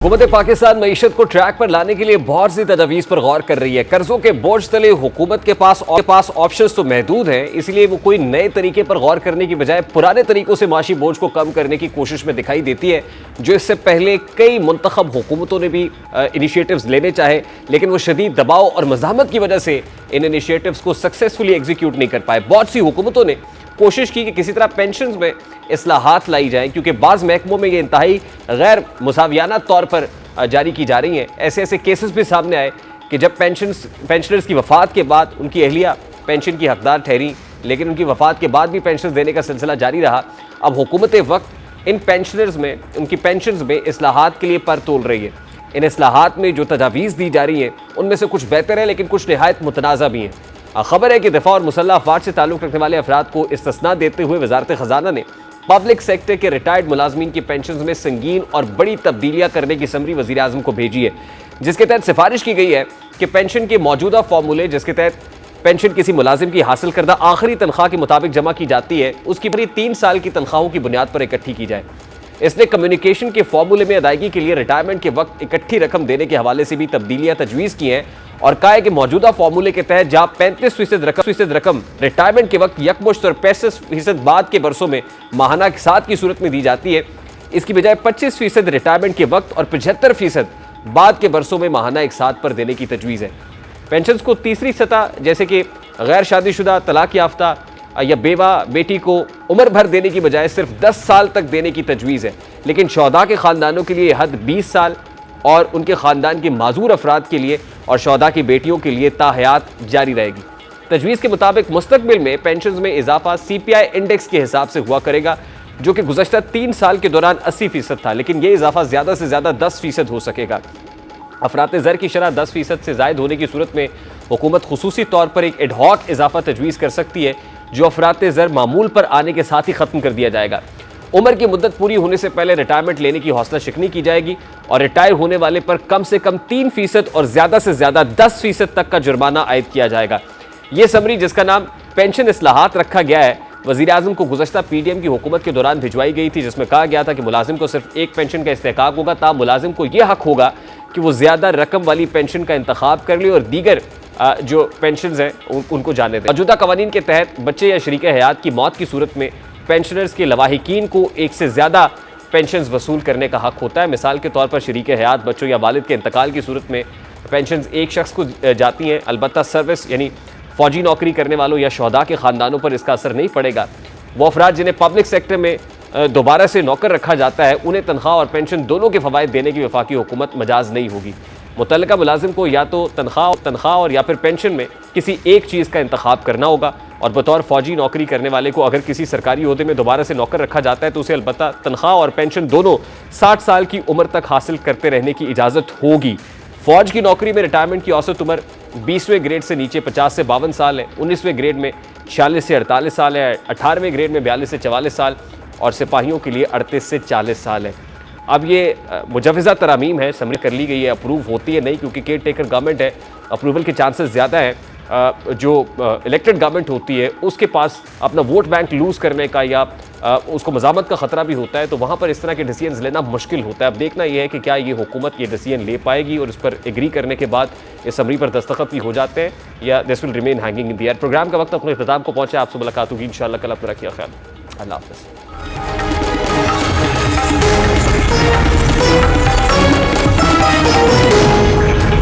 हुकूमत पाकिस्तान मईशत को ट्रैक पर लाने के लिए बहुत सी तजवीज़ पर गौर कर रही है। कर्जों के बोझ तले हुकूमत के पास ऑप्शंस तो महदूद हैं, इसलिए वो कोई नए तरीके पर गौर करने की बजाय पुराने तरीकों से माशी बोझ को कम करने की कोशिश में दिखाई देती है, जो इससे पहले कई मुंतखब हुकूमतों ने भी इनिशिएटिव्स लेने चाहे, लेकिन वो शदीद दबाव और मज़ाहमत की वजह से इन इनिशिएटिव्स को सक्सेसफुली एग्जीक्यूट नहीं कर पाए। बहुत सी हुकूमतों ने कोशिश की कि किसी तरह पेंशन में इस्लाहात लाई जाएं, क्योंकि बाज़ महकमों में ये इंतहाई गैर मुसावियाना तौर पर जारी की जा रही हैं। ऐसे ऐसे केसेस भी सामने आए कि जब पेंशनर्स की वफ़ात के बाद उनकी अहलिया पेंशन की हकदार ठहरी, लेकिन उनकी वफ़ात के बाद भी पेंशन देने का सिलसिला जारी रहा। अब हुकूमत वक्त इन पेंशनर्स में, उनकी पेंशन में इस्लाहात के लिए पर तोल रही है। इन इस्लाहात में जो तजावीज़ दी जा रही हैं उनमें से कुछ बेहतर है, लेकिन कुछ नहायत मुतनाज़ा भी हैं। खबर है कि दिफा और मुसल्लह अफवाज से ताल्लुक़ रखने वाले अफराद को इस्तिस्ना देते हुए वजारत ख़जाना ने पब्लिक सेक्टर के रिटायर्ड मुलाजमीन की पेंशन में संगीन और बड़ी तब्दीलियाँ करने की समरी वज़ीर आज़म को भेजी है, जिसके तहत सिफारिश की गई है कि पेंशन के मौजूदा फार्मूले, जिसके तहत पेंशन किसी मुलाजिम की हासिल करदा आखिरी तनख्वाह के मुताबिक जमा की जाती है, उसकी पूरी 3 साल की तनख्वाहों की बुनियाद पर इकट्ठी की जाए। इसने कम्युनिकेशन के फार्मूले में अदायगी के लिए रिटायरमेंट के वक्त इकट्ठी रकम देने के हवाले से भी तब्दीलियाँ तजवीज़ की हैं और कहा है कि मौजूदा फार्मूले के तहत जहाँ 35% रकम रिटायरमेंट के वक्त यकमुश्त और 65% बाद के बरसों में माहाना साथ की सूरत में दी जाती है, इसकी बजाय 25% रिटायरमेंट के वक्त और 75% बाद के बरसों में माहाना एक साथ पर देने की तजवीज़ है। पेंशन को तीसरी सतह जैसे कि गैर शादीशुदा, तलाक याफ्ता या बेवा बेटी को उम्र भर देने की बजाय सिर्फ 10 साल तक देने की तजवीज़ है, लेकिन शौहदा के ख़ानदानों के लिए हद 20 साल और उनके ख़ानदान के माजूर अफराद के लिए और शौहदा की बेटियों के लिए ताहयात जारी रहेगी। तजवीज़ के मुताबिक मुस्तकबिल में पेंशन में इजाफा CPI इंडेक्स के हिसाब से हुआ करेगा, जो कि गुज़श्ता 3 साल के दौरान 80% था, लेकिन यह इजाफा ज़्यादा से ज़्यादा 10% हो सकेगा। अफरात ज़र की शरह 10% से ज़ायद होने की सूरत में हुकूमत खुसूसी तौर पर एक एडहॉक इजाफा तजवीज़ कर सकती है, जो अफरात ज़र मामूल पर आने के साथ ही ख़त्म कर दिया जाएगा। उम्र की मुद्दत पूरी होने से पहले रिटायरमेंट लेने की हौसला शिकनी की जाएगी और रिटायर होने वाले पर कम से कम 3% और ज़्यादा से ज़्यादा 10% तक का जुर्माना आयद किया जाएगा। ये समरी, जिसका नाम पेंशन इस्लाहात रखा गया है, वज़ीर आज़म को गुज़श्ता PDM की हुकूमत के दौरान भिजवाई गई थी, जिसमें कहा गया था कि मुलाजिम को सिर्फ एक पेंशन का इस्तेहकाक होगा, ताहम मुलाजिम को यह हक होगा कि वो ज़्यादा रकम वाली पेंशन का इंतखाब कर ले और दीगर जो पेंशन हैं उनको जाने दें। मौजूदा कवानीन के तहत बच्चे या शरीक हयात की मौत की सूरत में पेंशनर्स के लवाहिकीन को एक से ज़्यादा पेंशन वसूल करने का हक होता है। मिसाल के तौर पर शरीक हयात बच्चों या वालिद के इंतकाल की सूरत में पेंशन एक शख्स को जाती हैं, अलबत्ता सर्विस यानी फ़ौजी नौकरी करने वालों या शौहदा के ख़ानदानों पर इसका असर नहीं पड़ेगा। वो अफराद जिन्हें पब्लिक सेक्टर में दोबारा से नौकर रखा जाता है, उन्हें तनख्वाह और पेंशन दोनों के फ़वाइद देने की वफाकी हुकूमत मजाज नहीं होगी। मुतल्लिका मुलाजिम को या तो तनख्वाह और या फिर पेंशन में किसी एक चीज़ का इंतखाब करना होगा, और बतौर फ़ौजी नौकरी करने वाले को अगर किसी सरकारी ओहदे में दोबारा से नौकर रखा जाता है तो उसे अलबत्ता तनख्वाह और पेंशन दोनों 60 साल की उम्र तक हासिल करते रहने की इजाज़त होगी। फ़ौज की नौकरी में रिटायरमेंट की औसत उम्र 20वें ग्रेड से नीचे 50 से 52 साल है, 19वें ग्रेड में 46 से 48 साल है, 18वें ग्रेड में 42 से 44 साल और सिपाहियों के लिए 38 से 40 साल है। अब ये मुजवज़ा तरामीम है, समरी कर ली गई है, अप्रूव होती है नहीं, क्योंकि केयर टेकर गवर्नमेंट है, अप्रूवल के चांसेस ज़्यादा हैं। जो इलेक्टेड गवर्नमेंट होती है उसके पास अपना वोट बैंक लूज़ करने का या उसको मज़ामत का ख़तरा भी होता है, तो वहाँ पर इस तरह के डिसीजंस लेना मुश्किल होता है। अब देखना यह है कि क्या ये हुकूमत ये डिसीजन ले पाएगी और इस पर एग्री करने के बाद इस समरी पर दस्तखत भी हो जाते हैं, या this will remain hanging in the air. Program का वक्त अपने इख्तिताम को पहुँचा, आपसे मुलाकात होगी इंशाअल्लाह। कल अपना रखिए ख्याल। अल्लाह हाफ़िज़।